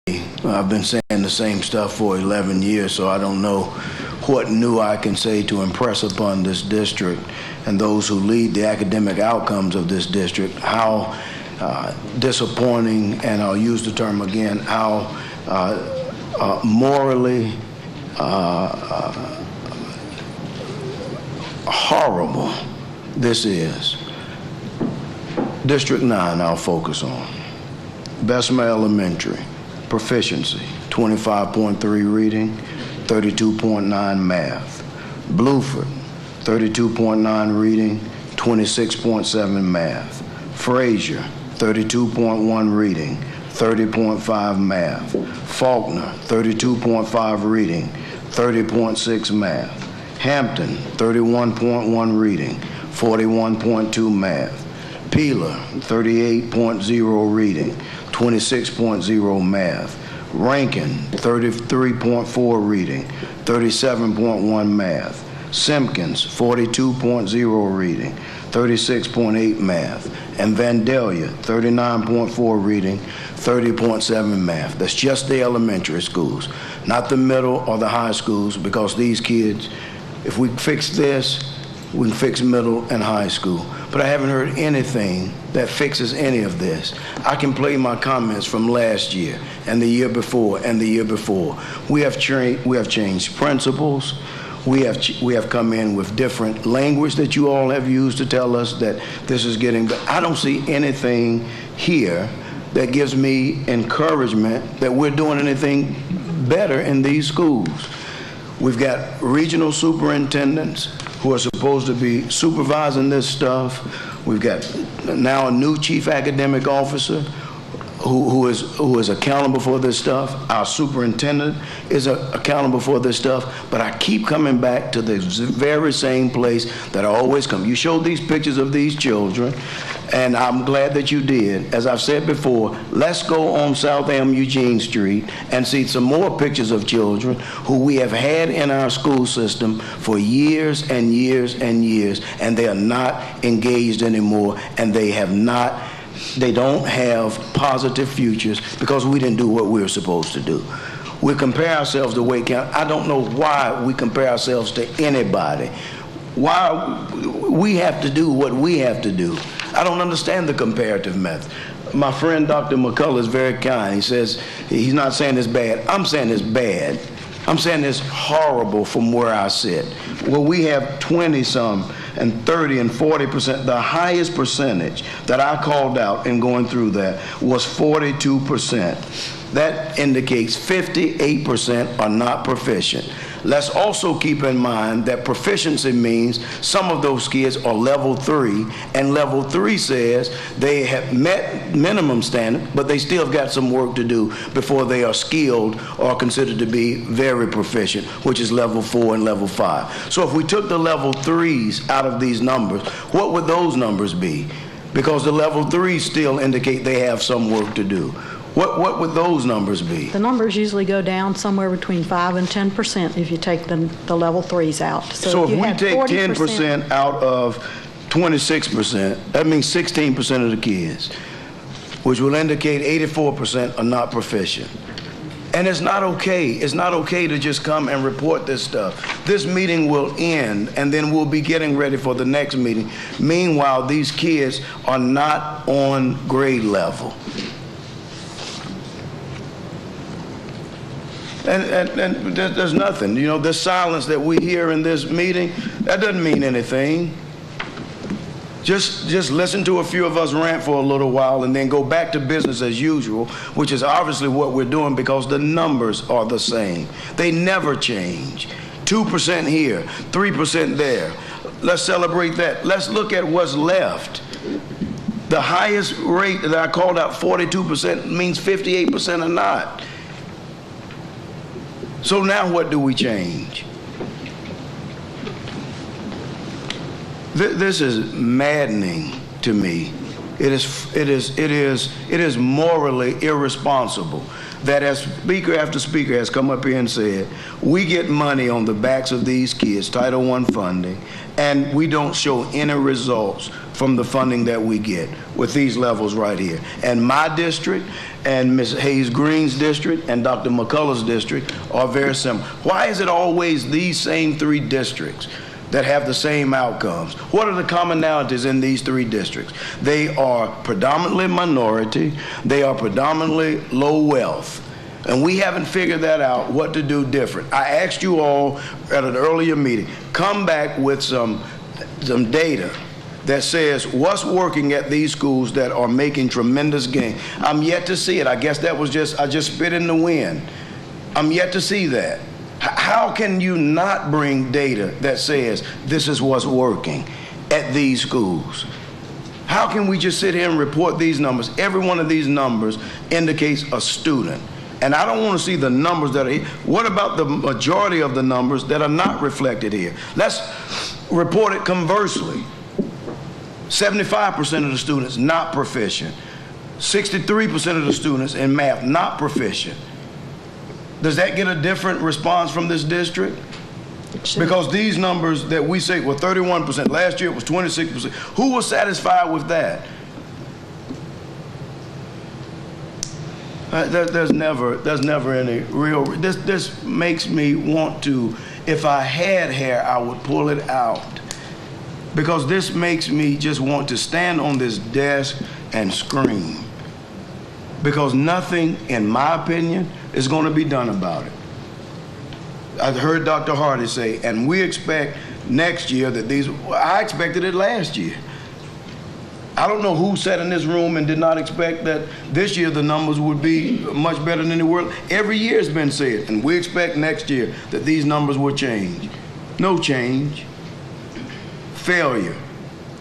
I've been saying the same stuff for 11 years, so I don't know what new I can say to impress upon this district and those who lead the academic outcomes of this district, how disappointing, and I'll use the term again, how morally horrible this is. District 9 I'll focus on. Bessemer Elementary, proficiency, 25.3 reading, 32.9 math. Bluford, 32.9 reading, 26.7 math. Frazier, 32.1 reading, 30.5 math. Faulkner, 32.5 reading, 30.6 math. Hampton, 31.1 reading, 41.2 math. Peeler, 38.0 reading, 26.0 math. Rankin, 33.4 reading, 37.1 math. Simpkins, 42.0 reading, 36.8 math. And Vandalia, 39.4 reading, 30.7 math. That's just the elementary schools, not the middle or the high schools, because these kids, if we fix this, we can fix middle and high school. But I haven't heard anything that fixes any of this. I can play my comments from last year and the year before and the year before. We have changed principles. We have come in with different language that you all have used to tell us that this is getting, but I don't see anything here that gives me encouragement that we're doing anything better in these schools. We've got regional superintendents who are supposed to be supervising this stuff. We've got now a new chief academic officer who is accountable for this stuff. Our superintendent is accountable for this stuff. But I keep coming back to the very same place that I always come. You showed these pictures of these children, and I'm glad that you did. As I've said before, let's go on South Elm Eugene Street and see some more pictures of children who we have had in our school system for years and years and years, and they are not engaged anymore, and they don't have positive futures because we didn't do what we were supposed to do. We compare ourselves to Wake County. I don't know why we compare ourselves to anybody. Why we have to do what we have to do. I don't understand the comparative method. My friend Dr. McCullough is very kind. He says he's not saying it's bad. I'm saying it's bad. I'm saying it's horrible from where I sit. Well, we have 20-some and 30 and 40%. The highest percentage that I called out in going through that was 42%. That indicates 58% are not proficient. Let's also keep in mind that proficiency means some of those kids are level 3, and level 3 says they have met minimum standard, but they still have got some work to do before they are skilled or considered to be very proficient, which is level 4 and level 5. So if we took the level 3s out of these numbers, what would those numbers be? Because the level 3s still indicate they have some work to do. What would those numbers be? The numbers usually go down somewhere between 5 and 10% if you take the level 3s out. So if we take 10% out of 26%, that means 16% of the kids, which will indicate 84% are not proficient. And it's not okay. It's not okay to just come and report this stuff. This meeting will end, and then we'll be getting ready for the next meeting. Meanwhile, these kids are not on grade level. And there's nothing. You know, this silence that we hear in this meeting, that doesn't mean anything. Just listen to a few of us rant for a little while and then go back to business as usual, which is obviously what we're doing because the numbers are the same. They never change. 2% here, 3% there. Let's celebrate that. Let's look at what's left. The highest rate that I called out, 42%, means 58% are not. So now what do we change? This is maddening to me. It is morally irresponsible that, as speaker after speaker has come up here and said, we get money on the backs of these kids, Title I funding, and we don't show any results from the funding that we get with these levels right here. And my district and Ms. Hayes Green's district and Dr. McCullough's district are very similar. Why is it always these same three districts that have the same outcomes? What are the commonalities in these three districts? They are predominantly minority, they are predominantly low wealth, and we haven't figured that out, what to do different. I asked you all at an earlier meeting, come back with some data that says what's working at these schools that are making tremendous gain. I'm yet to see it. I guess that was I just spit in the wind. I'm yet to see that. How can you not bring data that says this is what's working at these schools? How can we just sit here and report these numbers? Every one of these numbers indicates a student. And I don't want to see the numbers that are here. What about the majority of the numbers that are not reflected here? Let's report it conversely. 75% of the students not proficient. 63% of the students in math not proficient. Does that get a different response from this district? Because these numbers that we say were 31%, last year it was 26%. Who was satisfied with that? There's never any real, this makes me want to, if I had hair, I would pull it out. Because this makes me just want to stand on this desk and scream. Because nothing, in my opinion, is going to be done about it. I heard Dr. Hardy say, and we expect next year that these, I expected it last year. I don't know who sat in this room and did not expect that this year the numbers would be much better than they were. Every year it's been said, and we expect next year that these numbers will change. No change. Failure.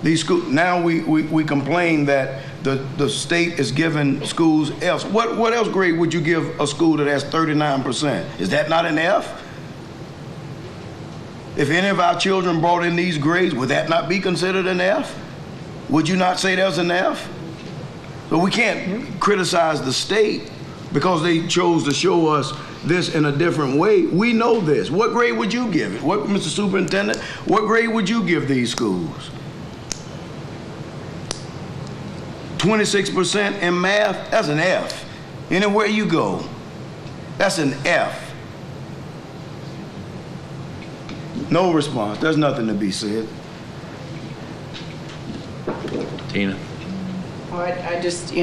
These schools, now we complain that the state is giving schools Fs. What else grade would you give a school that has 39%? Is that not an F? If any of our children brought in these grades, would that not be considered an F? Would you not say there's an F? So we can't criticize the state because they chose to show us this in a different way. We know this. What grade would you give it? What, Mr. Superintendent, what grade would you give these schools? 26% in math, that's an F. Anywhere you go, that's an F. No response. There's nothing to be said. Tina. Well, I just